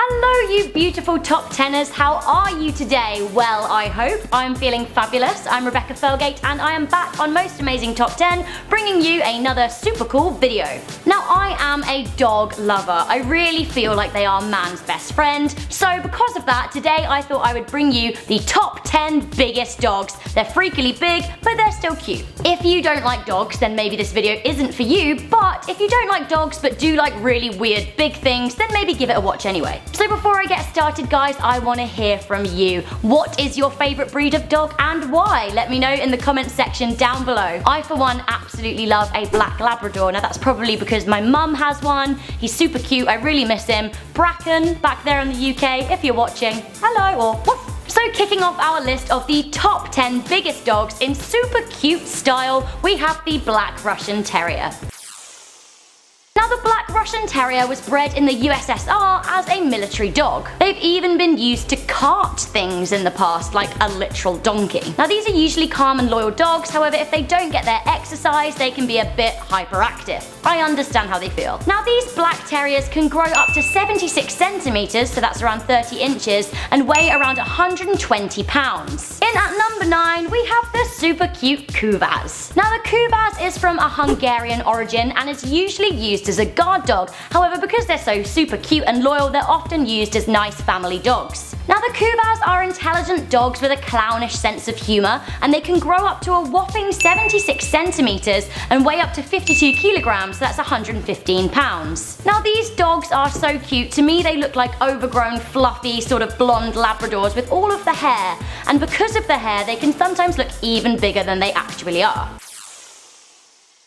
Hello you beautiful top teners, how are you today? Well, I hope I'm feeling fabulous. I'm Rebecca Felgate and I am back on Most Amazing Top 10 bringing you another super cool video. Now I am a dog lover. I really feel like they are man's best friend. So because of that, today I thought I would bring you the top 10 biggest dogs. They're freakily big, but they're still cute. If you don't like dogs, then maybe this video isn't for you, but if you don't like dogs but do like really weird big things, then maybe give it a watch anyway. So before I get started guys, I want to hear from you. What is your favourite breed of dog and why? Let me know in the comments section down below. I for one absolutely love a black Labrador. Now that's probably because my mum has one. He's super cute, I really miss him. Bracken, back there in the UK, if you're watching, hello or woof. So kicking off our list of the top 10 biggest dogs in super cute style, we have the Black Russian Terrier. Now the Black Russian Terrier was bred in the USSR as a military dog. They've even been used to cart things in the past, like a literal donkey. Now these are usually calm and loyal dogs, however if they don't get their exercise they can be a bit hyperactive. I understand how they feel. Now these Black Terriers can grow up to 76 centimeters, so that's around 30 inches, and weigh around 120 pounds. In at number 9 we have the super cute Kuvas. Now the Kuvas is from a Hungarian origin and is usually used as a guard dog, however because they're so super cute and loyal they're often used as nice family dogs. Now the Kuvas are intelligent dogs with a clownish sense of humour and they can grow up to a whopping 76 centimeters and weigh up to 52 kilograms, so that's 115 pounds. Now these dogs are so cute, to me they look like overgrown fluffy sort of blonde Labradors with all of the hair, and because of the hair they can sometimes look even bigger than they actually are.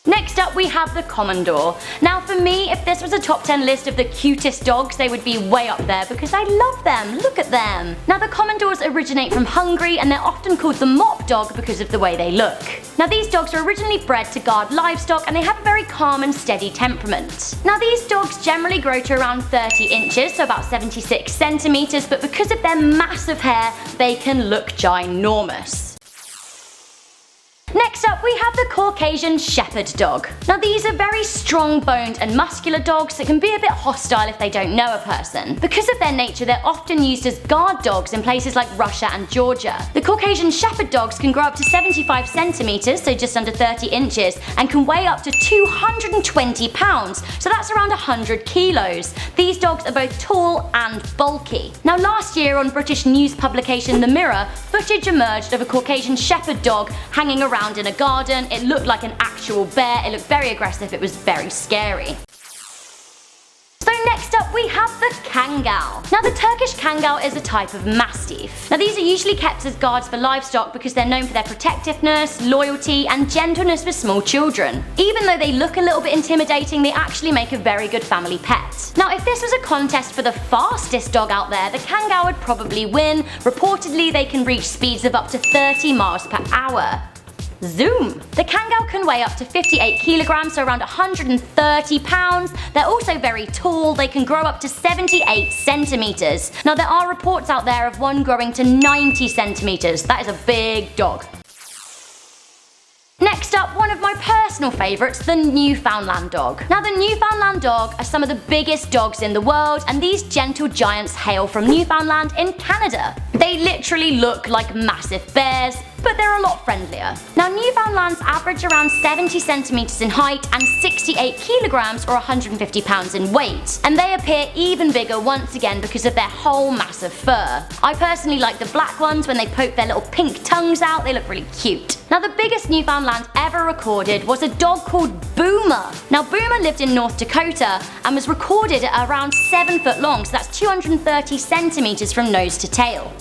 Next up we have the Komondor. Now for me, if this was a top 10 list of the cutest dogs, they would be way up there because I love them, look at them. Now the Komondors originate from Hungary and they're often called the mop dog because of the way they look. Now these dogs are originally bred to guard livestock and they have a very calm and steady temperament. Now these dogs generally grow to around 30 inches, so about 76 centimeters, but because of their massive hair, they can look ginormous. Next up we have the Caucasian Shepherd Dog. Now these are very strong boned and muscular dogs that can be a bit hostile if they don't know a person. Because of their nature they're often used as guard dogs in places like Russia and Georgia. The Caucasian Shepherd Dogs can grow up to 75 centimeters, so just under 30 inches, and can weigh up to 220 pounds, so that's around 100 kilos. These dogs are both tall and bulky. Now last year on British news publication The Mirror, footage emerged of a Caucasian Shepherd Dog hanging around in a garden. It looked like an actual bear, it looked very aggressive, it was very scary. So next up we have the Kangal. Now the Turkish Kangal is a type of Mastiff. Now these are usually kept as guards for livestock because they're known for their protectiveness, loyalty and gentleness with small children. Even though they look a little bit intimidating, they actually make a very good family pet. Now if this was a contest for the fastest dog out there, the Kangal would probably win. Reportedly they can reach speeds of up to 30 miles per hour. Zoom! The Kangal can weigh up to 58 kilograms, so around 130 pounds. They're also very tall, they can grow up to 78 centimeters. Now there are reports out there of one growing to 90 centimeters. That is a big dog. Next up, one of my personal favourites, the Newfoundland Dog. Now the Newfoundland Dog are some of the biggest dogs in the world, and these gentle giants hail from Newfoundland in Canada. They literally look like massive bears, but they're a lot friendlier. Now Newfoundlands average around 70 centimeters in height and 68 kilograms or 150 pounds in weight, and they appear even bigger once again because of their whole massive fur. I personally like the black ones. When they poke their little pink tongues out, they look really cute. Now the biggest Newfoundland ever recorded was a dog called Boomer. Now Boomer lived in North Dakota and was recorded at around 7 foot long, so that's 230 centimeters from nose to tail.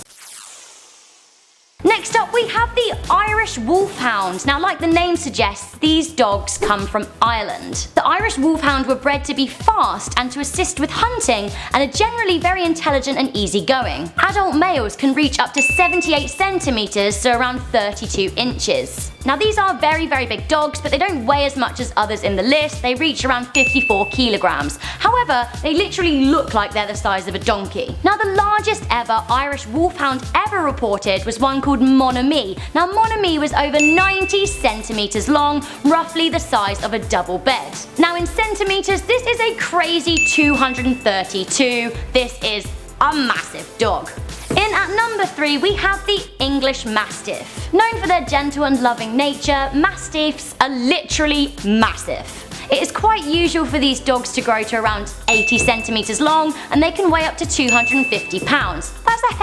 Next up we have the Irish Wolfhound. Now like the name suggests, these dogs come from Ireland. The Irish Wolfhound were bred to be fast and to assist with hunting and are generally very intelligent and easygoing. Adult males can reach up to 78 centimeters, so around 32 inches. Now these are very big dogs, but they don't weigh as much as others in the list. They reach around 54 kilograms. However, they literally look like they're the size of a donkey. Now the largest ever Irish Wolfhound ever reported was one called Mon Ami. Now Mon Ami was over 90 centimeters long, roughly the size of a double bed. Now in centimeters, this is a crazy 232. This is a massive dog. In at number 3 we have the English Mastiff. Known for their gentle and loving nature, Mastiffs are literally massive. It is quite usual for these dogs to grow to around 80 centimeters long, and they can weigh up to 250 pounds. That's a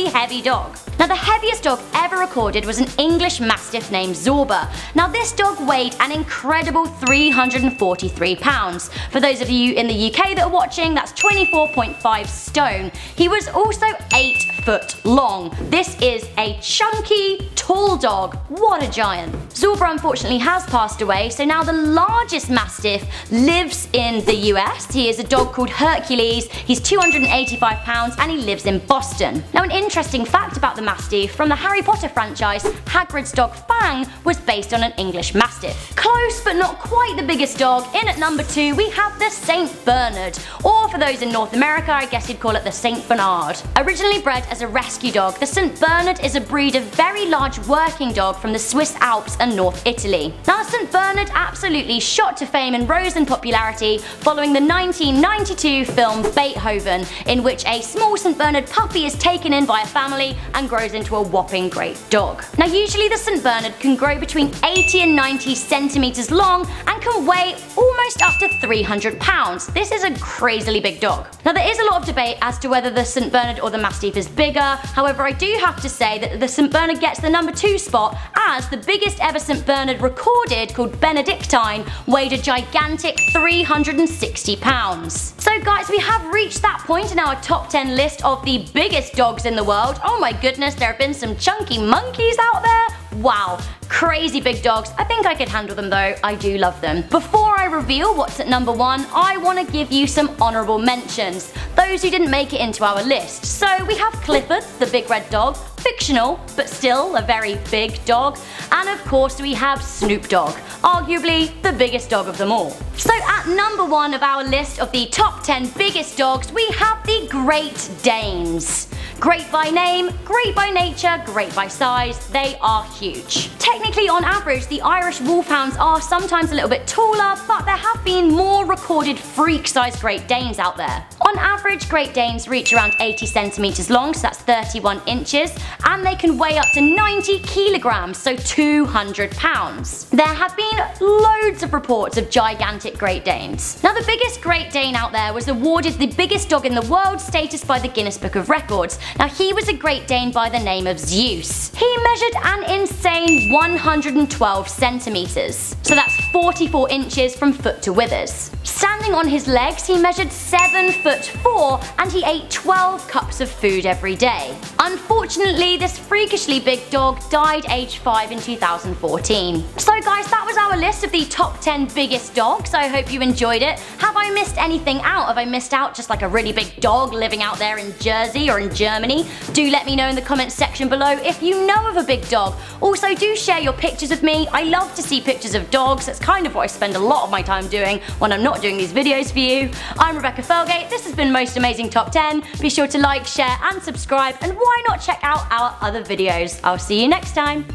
heavy dog. Now the heaviest dog ever recorded was an English Mastiff named Zorba. Now this dog weighed an incredible 343 pounds. For those of you in the UK that are watching, that's 24.5 stone. He was also 8 foot long. This is a chunky, tall dog. What a giant. Zorba unfortunately has passed away, so now the largest Mastiff lives in the US. He is a dog called Hercules. He's 285 pounds and he lives in Boston. Now an interesting fact about the Mastiff, from the Harry Potter franchise, Hagrid's dog Fang was based on an English Mastiff. Close but not quite the biggest dog. In at number 2 we have the St. Bernard, or for those in North America I guess you'd call it the St. Bernard. Originally bred as a rescue dog, the St. Bernard is a breed of very large working dog from the Swiss Alps and North Italy. Now the St. Bernard absolutely shot to fame and rose in popularity following the 1992 film Beethoven, in which a small St. Bernard puppy is taken in by a family and grows into a whopping great dog. Now usually the St. Bernard can grow between 80 and 90 centimeters long and can weigh almost up to 300 pounds. This is a crazily big dog. Now there is a lot of debate as to whether the St. Bernard or the Mastiff is bigger. However, I do have to say that the St. Bernard gets the number 2 spot, as the biggest ever St. Bernard recorded, called Benedictine, weighed a gigantic 360 pounds. So guys, we have reached that point in our top 10 list of the biggest dogs in the world. Oh my goodness, there have been some chunky monkeys out there. Wow, crazy big dogs. I think I could handle them though, I do love them. Before I reveal what's at number 1, I want to give you some honourable mentions, those who didn't make it into our list. So we have Clifford, the big red dog, fictional, but still a very big dog. And of course we have Snoop Dogg, arguably the biggest dog of them all. So at number 1 of our list of the top 10 biggest dogs, we have the Great Danes. Great by name, great by nature, great by size, they are huge. Technically on average the Irish Wolfhounds are sometimes a little bit taller, but there have been more recorded freak-sized Great Danes out there. On average, Great Danes reach around 80 centimeters long, so that's 31 inches, and they can weigh up to 90 kilograms, so 200 pounds. There have been loads of reports of gigantic Great Danes. Now the biggest Great Dane out there was awarded the biggest dog in the world status by the Guinness Book of Records. Now he was a Great Dane by the name of Zeus. He measured an insane 112 centimeters, so that's 44 inches from foot to withers. Standing on his legs, he measured 7'4" and he ate 12 cups of food every day. Unfortunately, this freakishly big dog died aged 5 in 2014. So guys, that was our list of the top 10 biggest dogs. I hope you enjoyed it. Have I missed anything out? Have I missed out just like a really big dog living out there in Jersey or in Germany? Do let me know in the comments section below if you know of a big dog. Also, do share your pictures with me. I love to see pictures of dogs. That's kind of what I spend a lot of my time doing when I'm not doing these videos for you. I'm Rebecca Felgate. This has been Most Amazing Top 10. Be sure to like, share and subscribe, and why not check out our other videos. I'll see you next time.